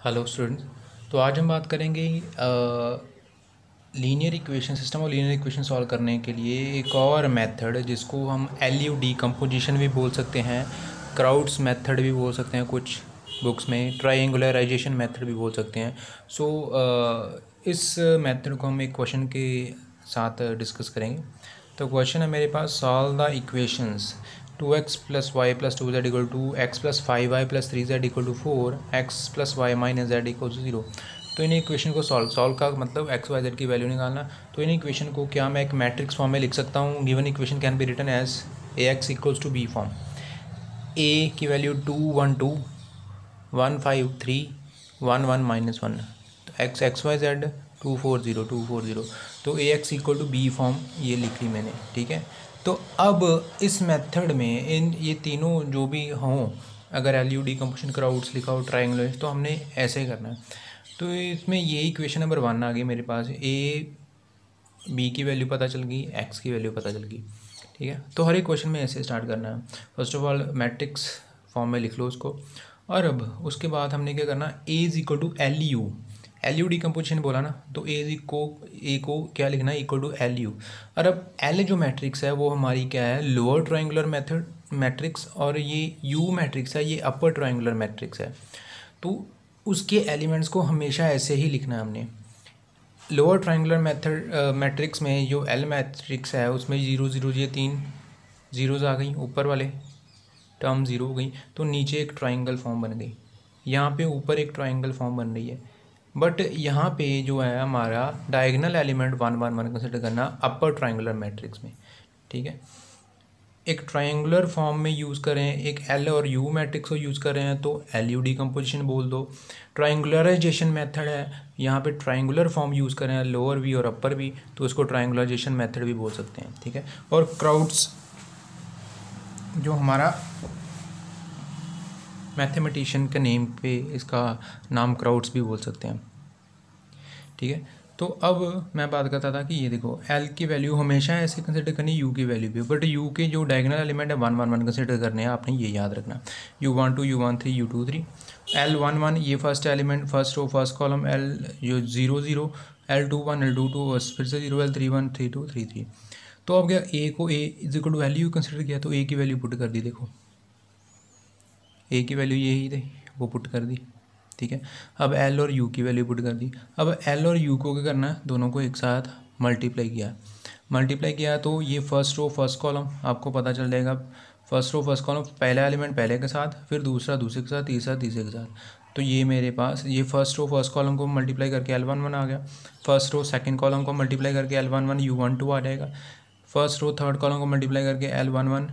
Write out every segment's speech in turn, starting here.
Hello students. तो आज हम बात करेंगे लीनियर इक्वेशन सिस्टम और लीनियर इक्वेशन सॉल्व करने के लिए एक और मेथड जिसको हम एलयू डीकम्पोजिशन भी बोल सकते हैं, क्राउड्स मेथड भी बोल सकते हैं, कुछ बुक्स में ट्रायंगुलराइजेशन मेथड भी बोल सकते हैं। इस मेथड को हम एक क्वेश्चन के साथ डिस्कस करेंगे। तो क्वेश्चन है मेरे पास, solve the equations 2x plus y plus 2z equal to x plus 5y plus 3z equal to 4, x plus y minus z equal to 0। तो इन इक्वेशन को सॉल्व का मतलब एक्स वाई जेड की वैल्यू निकालना। तो इन इक्वेशन को क्या मैं एक मैट्रिक्स फॉर्म में लिख सकता हूँ। Given equation can be written as A x equals to B form. A की वैल्यू 2 1 2 1 5 3 1 1 माइनस 1। तो एक्स एक्स वाई जेड 2 4 0 तो A x equal to B form ये लिख ली मैंने, ठीक है। तो अब इस मेथड में इन ये तीनों जो भी हों, अगर एल यू डीकम्पोजिशन क्राउड्स लिखा हो, ट्रायंगुलर, तो हमने ऐसे ही करना है। तो इसमें ये इक्वेशन नंबर 1 आ गई मेरे पास। ए बी की वैल्यू पता चल गई, एक्स की वैल्यू पता चल गई, ठीक है। तो हर एक क्वेश्चन में ऐसे स्टार्ट करना है। First of all matrix form में लिख लो उसको। और अब उसके बाद हमने क्या करना, A is equal to L U decomposition बोला ना, तो ए को क्या लिखना है, इक्वल टू एल यू। और अब एल जो मैट्रिक्स है वो हमारी क्या है, लोअर ट्रायंगुलर मेथड मैट्रिक्स, और ये यू मैट्रिक्स है, ये अपर ट्रायंगुलर मैट्रिक्स है। तो उसके एलिमेंट्स को हमेशा ऐसे ही लिखना है हमने। लोअर ट्रायंगुलर मेथड मैट्रिक्स में जो एल मैट्रिक्स है उसमें 0 0 ये 3 जीरोज़ आ गई, ऊपर वाले टर्म 0 हो गई, तो नीचे एक ट्रायंगल फॉर्म बन गई। यहाँ पे ऊपर एक ट्रायंगल फॉर्म बन रही है। बट यहाँ पे जो है हमारा डायगोनल एलिमेंट 1 1 1 कंसिडर करना अपर ट्रायंगुलर मैट्रिक्स में, ठीक है। एक ट्रायंगुलर फॉर्म में यूज़ करें, एक एल और यू मैट्रिक्स को यूज़ कर रहे हैं तो एल यू डीकम्पोजिशन बोल दो। ट्रायंगुलराइजेशन मेथड है, यहाँ पे ट्रायंगुलर फॉर्म यूज़ करें, लोअर वी और अपर वी, तो इसको ट्रायंगुलराइजेशन मेथड भी बोल सकते हैं, ठीक है। और क्राउड्स जो हमारा मैथमेटिशियन के नेम पे, इसका नाम क्राउड्स भी बोल सकते हैं, ठीक है। तो अब मैं बात करता था कि ये देखो एल की वैल्यू हमेशा ऐसे कंसिडर करनी, यू की वैल्यू भी, बट यू के जो डायगोनल एलिमेंट है 1 1 1 कंसिडर करने हैं, आपने ये याद रखना। u1 2 u1 3 u2 3 l1 1 ये first element, first row first column, L जो 0 0 l2 1 l2 2 फिर से 0 l3 1 3 2 3 3। तो अब क्या, ए को A is equal to value consider किया, तो ए की वैल्यू पुट कर दी। देखो ए की वैल्यू यही थी, वो पुट कर दी, ठीक है। अब एल और यू की वैल्यू पुट कर दी। अब एल और यू को क्या करना है, दोनों को एक साथ मल्टीप्लाई किया तो ये फर्स्ट रो फर्स्ट कॉलम आपको पता चल जाएगा। फर्स्ट रो फर्स्ट कॉलम, पहला एलिमेंट पहले के साथ, फिर दूसरा दूसरे के साथ, तीसरा तीसरे के साथ। तो ये मेरे पास ये फर्स्ट रो फर्स्ट कॉलम को मल्टीप्लाई करके L1 1 आ गया। फर्स्ट रो सेकंड कॉलम को मल्टीप्लाई करके L1 1 U1 2 आ जाएगा। फर्स्ट रो थर्ड कॉलम को मल्टीप्लाई करके L1 1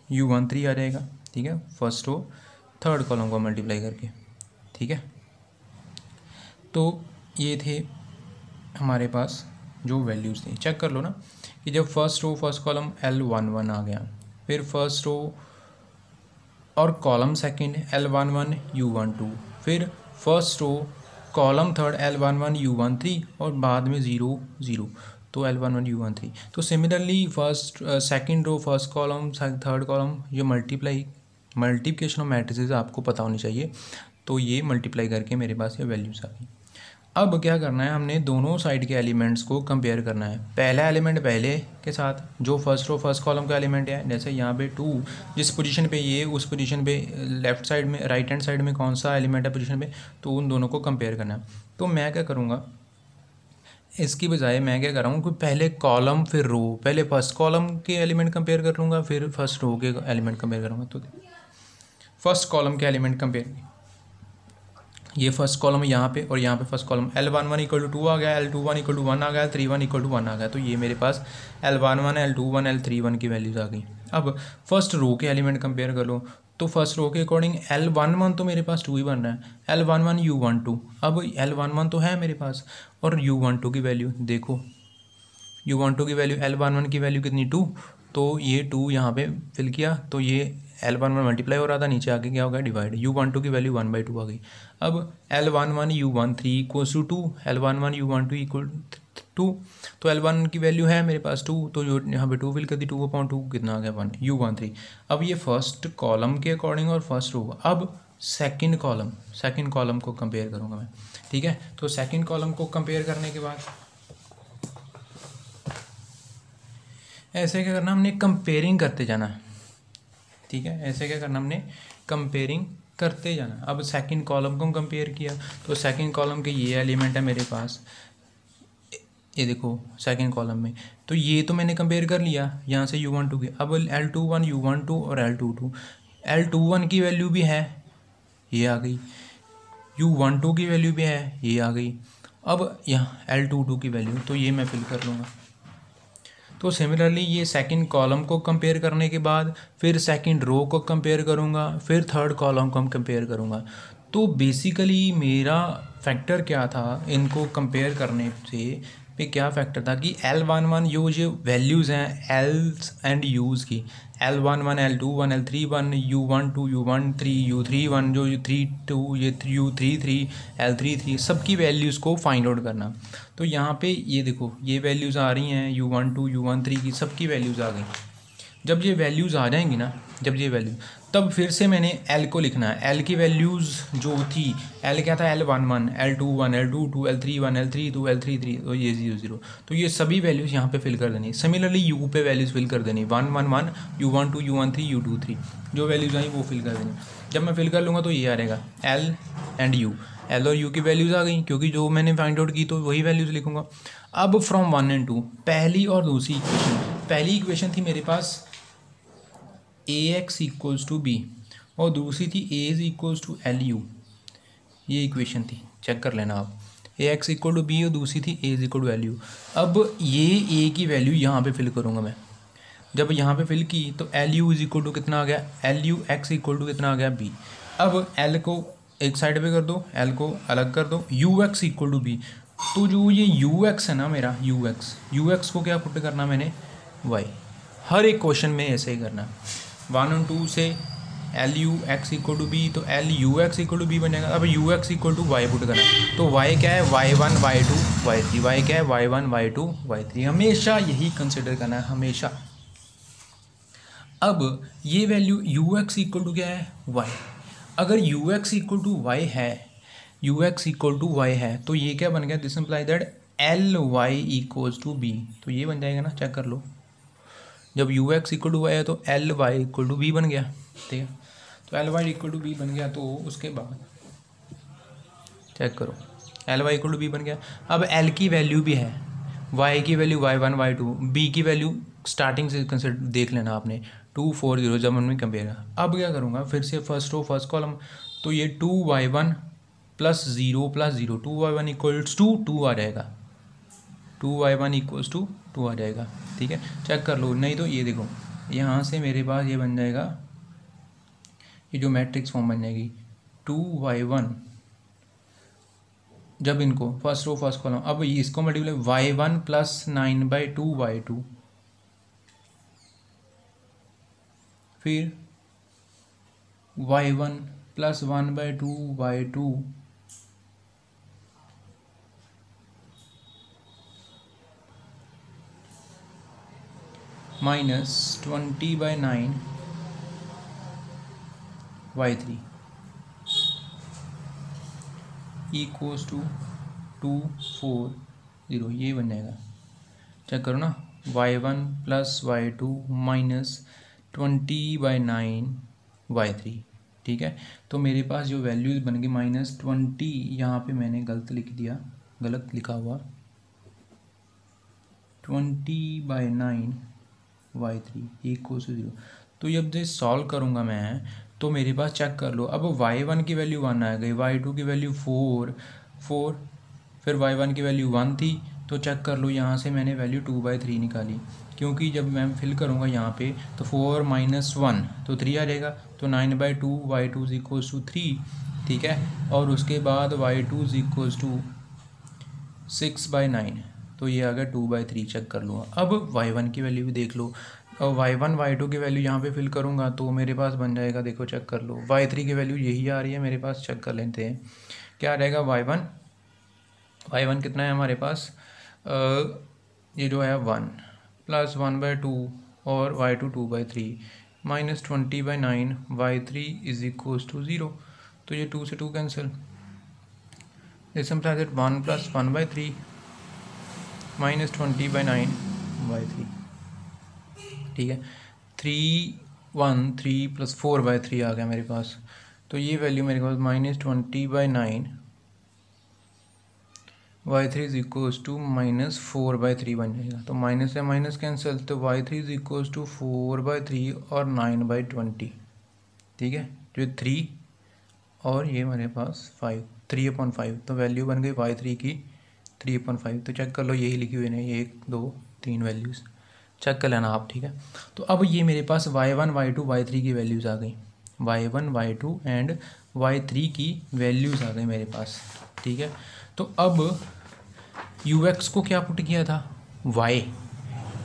U1 3 आ जाएगा, ठीक है। फर्स्ट रो थर्ड कॉलम को मल्टीप्लाई करके, ठीक है। तो ये थे हमारे पास जो वैल्यूज़ थी, चेक कर लो ना कि जब first row first column L1 1 आ गया, फिर फर्स्ट रो और कॉलम सेकंड L1 1 U1 2, फिर first row column third L1 1 U1 3 और बाद में 0 0, तो L1 1 U1 3। तो similarly first second row first column third column, ये मल्टीप्लिकेशन ऑफ मैट्रिसेस आपको पता होनी चाहिए। तो ये मल्टीप्लाई करके मेरे पास ये वैल्यूज़ आ गई। अब क्या करना है, हमने दोनों साइड के एलिमेंट्स को कंपेयर करना है। पहला एलिमेंट पहले के साथ जो फर्स्ट रो फर्स्ट कॉलम का एलिमेंट है, जैसे यहाँ पे 2 जिस पोजीशन पे ये, उस पोजीशन पे लेफ्ट साइड में राइट हैंड साइड में कौन सा एलिमेंट है पोजीशन पे, तो उन दोनों को कंपेयर करना है। तो मैं क्या करूँगा, इसकी बजाय मैं क्या कर रहा हूँ कि पहले कॉलम फिर रो, पहले फर्स्ट कॉलम के एलिमेंट कंपेयर कर लूँगा, फिर फर्स्ट रो के एलिमेंट कंपेयर करूँगा। तो फर्स्ट कॉलम के एलिमेंट कंपेयर, ये फर्स्ट कॉलम है यहाँ पे और यहाँ पे first column, L1 1 equal to 2 आ गया, L2 1 इक्वल टू 1 आ गया, L3 1 इक्वल टू 1 आ गया। तो ये मेरे पास L1 1 L2 1 L3 1 की वैल्यूज़ आ गई। अब फर्स्ट रो के एलिमेंट कंपेयर कर लो, तो फर्स्ट रो के अकॉर्डिंग L1 1 तो मेरे पास 2 ही बन रहा है, L1 1 U1 2। अब L1 1 तो है मेरे पास, और U1 2 की वैल्यू देखो, U1 2 की वैल्यू L1 1 की वैल्यू कितनी 2, तो ये 2 यहाँ पे फिल किया, तो ये L1 1 मल्टीप्लाई हो रहा था, नीचे आके क्या हो गया, डिवाइड। U1 2 की वैल्यू 1/2 आ गई। अब L1 1 U1 3 equals to 2, L1 1 U1 2 equal 2, तो L1 की वैल्यू है मेरे पास 2, तो जो यहाँ पे 2 फिल कर दी, 2/2 कितना आ गया 1, U13। अब ये फर्स्ट कॉलम के अकॉर्डिंग और फर्स्ट रो। अब सेकंड कॉलम को कंपेयर करूँगा मैं, ठीक है। तो सेकंड कॉलम को कंपेयर करने के बाद ऐसे क्या करना, हमने कंपेयरिंग करते जाना, ठीक है। ऐसे क्या करना, हमने कंपेयरिंग करते जाना। अब सेकंड कॉलम को कंपेयर किया, तो सेकंड कॉलम के ये एलिमेंट है मेरे पास, ये देखो सेकंड कॉलम में, तो ये तो मैंने कंपेयर कर लिया यहाँ से U12 के। अब L21 U12 और L22, L21 की वैल्यू भी है, ये आ गई, U12 की वैल्यू भी है, ये आ गई। अब यहाँ L22 की वैल्यू, तो ये मैं फिल कर लूँगा। तो सिमिलरली ये सेकंड कॉलम को कंपेयर करने के बाद फिर सेकंड रो को कंपेयर करूँगा, फिर थर्ड कॉलम को हम कंपेयर करूँगा। तो बेसिकली मेरा फैक्टर क्या था इनको कंपेयर करने से, पे क्या फैक्टर था कि L11 जो वैल्यूज़ हैं एल्स एंड यूज़ की, L11 L21 L31 U12 U13 U31 जो U32 ये U33 L33 सबकी वैल्यूज़ को फाइंड आउट करना। तो यहाँ पे ये देखो ये वैल्यूज़ आ रही हैं U12 U13 की सबकी वैल्यूज़ आ गई। जब ये वैल्यूज़ आ जाएंगी ना, जब ये वैल्यू, तब फिर से मैंने L को लिखना है। L की वैल्यूज़ जो थी, L क्या था, L11 L21 L22 L31 L32 L33, तो ये 0 0, तो ये सभी वैल्यूज़ यहाँ पे फिल कर देनी। सिमिलरली U पे वैल्यूज़ फिल कर देनी, 1 1 1 U12 U13 U23 जो वैल्यूज़ आई वो फिल कर देनी। जब मैं फिल कर लूँगा तो ये आ रहेगा L एंड U, L और U की वैल्यूज़ आ गई, क्योंकि जो मैंने फाइंड आउट की तो वही वैल्यूज़ लिखूँगा। अब फ्रॉम 1 एंड 2, पहली और दूसरी इक्वेशन, पहली इक्वेशन थी मेरे पास AX इक्वल्स टू बी और दूसरी थी A is equals to LU, ये इक्वेशन थी, चेक कर लेना आप। AX इक्वल टू बी और दूसरी थी A is equal to LU। अब ये A की वैल्यू यहाँ पे फिल करूँगा मैं। जब यहाँ पे फिल की तो LU इज इक्वल टू कितना आ गया, LU X इक्वल टू कितना आ गया B। अब L को एक साइड पे कर दो, L को अलग कर दो, UX इक्वल टू B। तो जो ये UX है ना मेरा, UX को क्या पुट करना मैंने, Y। हर एक क्वेश्चन में ऐसे ही करना, 1 और 2 से LUX इक्वल टू बी, तो LUX इक्वल टू बी बनेगा। अब UX equal to Y put करना, तो Y क्या है, Y1 Y2 Y3, Y क्या है, Y1 Y2 Y3, हमेशा यही कंसिडर करना है, हमेशा। अब ये वैल्यू UX इक्वल टू क्या है, Y। अगर UX इक्वल टू Y है, UX इक्वल टू Y है, तो ये क्या बन गया, this imply that LY equals to B, तो ये बन जाएगा ना, चेक कर लो। जब UX इक्वल टू Y है तो LY इक्वल टू B बन गया, ठीक है। तो LY इक्वल टू B बन गया, तो उसके बाद चेक करो LY इक्वल टू B बन गया। अब L की वैल्यू भी है, Y की वैल्यू Y1 Y2, B की वैल्यू स्टार्टिंग से कंसिडर देख लेना आपने 2 4 0, जब हमने कंपेयर। अब क्या करूँगा, फिर से फर्स्ट रो फर्स्ट कॉलम, तो ये 2Y1 plus 0 plus 0, 2Y1 equals to 2 आ जाएगा, 2Y1 इक्वल्स टू 2 आ जाएगा, ठीक है। चेक कर लो, नहीं तो ये देखो यहाँ से मेरे पास ये बन जाएगा, ये जो मैट्रिक्स फॉर्म बन जाएगी 2Y1, जब इनको फर्स्ट रो फर्स्ट कॉलम, अब इसको मल्टीप्लाई Y1 प्लस 9/2 Y2, फिर Y1 plus 1/2 Y2, minus 20/9 Y3 equals to 2 4 0, ये बन जाएगा। चेक करो ना, Y1 plus Y2 minus 20/9 Y3, ठीक है। तो मेरे पास जो वैल्यूज़ बन गई -20, यहाँ पे मैंने गलत लिख दिया, गलत लिखा हुआ 20/9 Y3 इक्वल्स टू 0। तो जब ये सॉल्व करूँगा मैं, तो मेरे पास चेक कर लो, अब Y1 की वैल्यू 1 आ गई, Y2 की वैल्यू 4 फिर Y1 की वैल्यू 1 थी, तो चेक कर लो यहाँ से मैंने वैल्यू 2/3 निकाली, क्योंकि जब मैं फिल करूँगा यहाँ पे तो 4 - 1 तो 3 आ जाएगा, तो 9/2 Y2 इज इक्वल्स टू 3, ठीक है। और उसके बाद Y2 इज इक्वल्स टू 6/9, तो ये आ गया 2/3, चेक कर लो। अब Y1 की वैल्यू भी देख लो, और Y1 Y2 की वैल्यू यहाँ पे फिल करूँगा तो मेरे पास बन जाएगा, देखो चेक कर लो, Y3 की वैल्यू यही आ रही है मेरे पास, चेक कर लेते हैं क्या आ जाएगा। Y1 कितना है हमारे पास, ये जो है 1 प्लस 1/2 और y2 2/3 minus 20/9 y3 is equals to 0। तो ये 2 से 2 cancel. This implies that 1 plus 1/3 minus 20/9 y3। ठीक है, 3 प्लस 4/3 आ गया मेरे पास। तो ये वैल्यू मेरे पास minus 20/9 y3 is equals to minus 4/3 बन जाएगा। तो माइनस से माइनस कैंसिल, तो y3 इज इक्वल्स टू 4/3 और 9/20। ठीक है, जो 3 और ये मेरे पास 5, 3/5। तो वैल्यू बन गई y3 की 3/5। तो चेक कर लो, यही लिखी हुई है, 1 2 3 वैल्यूज़ चेक कर लेना आप। ठीक है, तो अब ये मेरे पास y1 y2 y3 की वैल्यूज़ आ गई। y1 y2 एंड y3 की वैल्यूज़ आ गई मेरे पास। ठीक है, तो अब ux को क्या पुट किया था, y।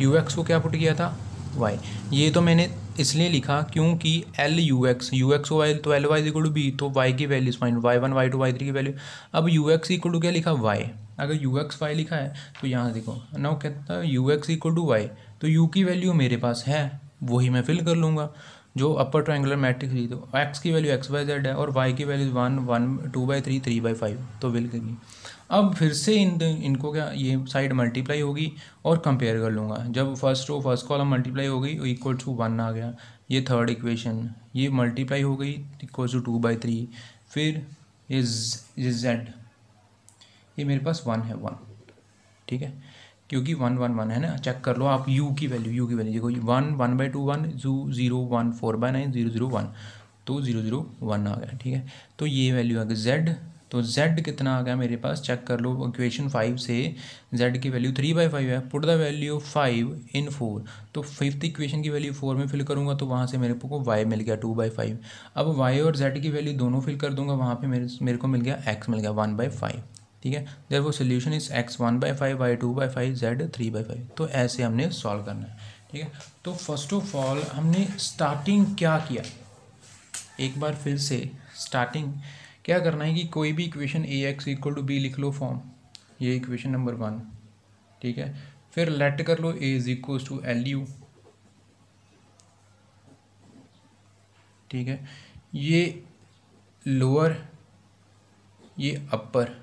ux को क्या पुट किया था, y। ये तो मैंने इसलिए लिखा क्योंकि एल यू एक्स वाई, तो L Y equal to B, तो y की values find, y1 y2 y3 की वैल्यू। अब ux इक्वल टू क्या लिखा, y। अगर ux y लिखा है तो यहाँ देखो ना, कहता है ux इक्वल टू y, तो u की वैल्यू मेरे पास है, वही मैं फिल कर लूँगा जो अपर ट्रायंगुलर मैट्रिक्स थी। तो x की वैल्यू x/z है और y की वैल्यू 1 1 2/3 3/5, तो फिल करिए। अब फिर से इनको क्या, ये साइड मल्टीप्लाई होगी और कंपेयर कर लूँगा। जब first row first column multiply हो गई इक्वल टू 1 आ गया, ये थर्ड इक्वेशन ये मल्टीप्लाई हो गई इक्वल टू 2/3। फिर ये z, ये मेरे पास 1 है, 1। ठीक है, क्योंकि 1 1 1 है ना, चेक कर लो आप u की वैल्यू देखो 1 1/2 1 0 1 4/9 0 0 1, तो 0 0 1 आ गया। ठीक है, तो ये वैल्यू आ गई z। तो z कितना आ गया मेरे पास, चेक कर लो इक्वेशन 5 से z की वैल्यू 3/5 है। पुट द वैल्यू 5 इन 4, तो फिफ्थ इक्वेशन की वैल्यू 4 में फिल करूँगा तो वहाँ से मेरे को y मिल गया 2/5। अब y और z की वैल्यू दोनों फिल कर दूंगा, वहाँ पे मेरे को मिल गया x मिल गया 1/5। ठीक है, therefore solution is x 1/5 y 2/5 z 3/5। तो ऐसे हमने सॉल्व करना है। ठीक है, तो फर्स्ट ऑफ ऑल हमने स्टार्टिंग क्या किया, एक बार फिर से स्टार्टिंग क्या करना है कि कोई भी equation ax equal to B लिख लो फॉर्म, ये इक्वेशन नंबर 1। ठीक है, फिर लेट कर लो a is equal to lu। ठीक है, ये लोअर ये अपर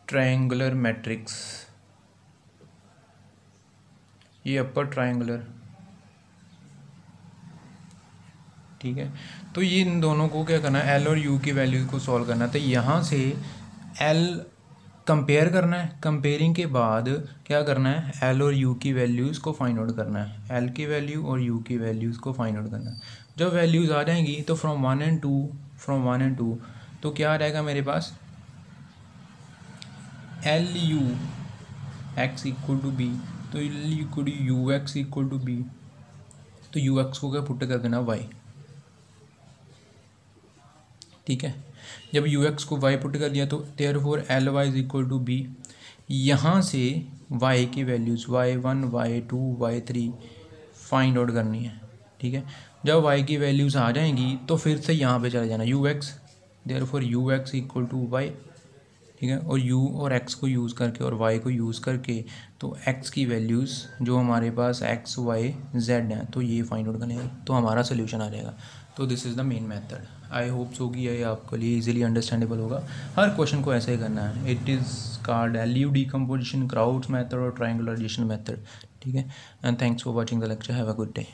ट्रायंगुलर मैट्रिक्स, ये अपर ट्रायंगुलर। ठीक है, तो ये इन दोनों को क्या करना है, एल और यू की वैल्यू को सॉल्व करना है। तो यहाँ से एल कंपेयर करना है, कंपेयरिंग के बाद क्या करना है, एल और यू की वैल्यूज़ को फाइंड आउट करना है। एल की वैल्यू और यू की वैल्यूज़ को फाइंड आउट करना है। जब वैल्यूज़ आ जाएंगी तो फ्रॉम 1 एंड 2 तो क्या आ जाएगा मेरे पास, L U x equal to B, तो L equal to U x equal to B, तो यू एक्स को क्या पुट कर देना वाई। ठीक है, जब यू एक्स को वाई पुट कर दिया तो therefore L y is equal to B. यहाँ से वाई की values y1 y2 y3 find out करनी है। ठीक है, जब y की वैल्यूज़ आ जाएंगी तो फिर से यहाँ पे चले जाना U X, therefore U x equal to Y. ठीक है, और u और x को यूज़ करके और y को यूज़ करके तो x की वैल्यूज़ जो हमारे पास x y z हैं तो ये फाइंड आउट करने तो हमारा सोल्यूशन आ जाएगा। तो this is the main method. I hope so कि ये आपके लिए इजीली अंडरस्टैंडेबल होगा। हर क्वेश्चन को ऐसे ही करना है। It is called LU decomposition, crowds method और ट्रायंगुलराइजेशन मेथड। ठीक है, and thanks for watching the lecture. Have a good day.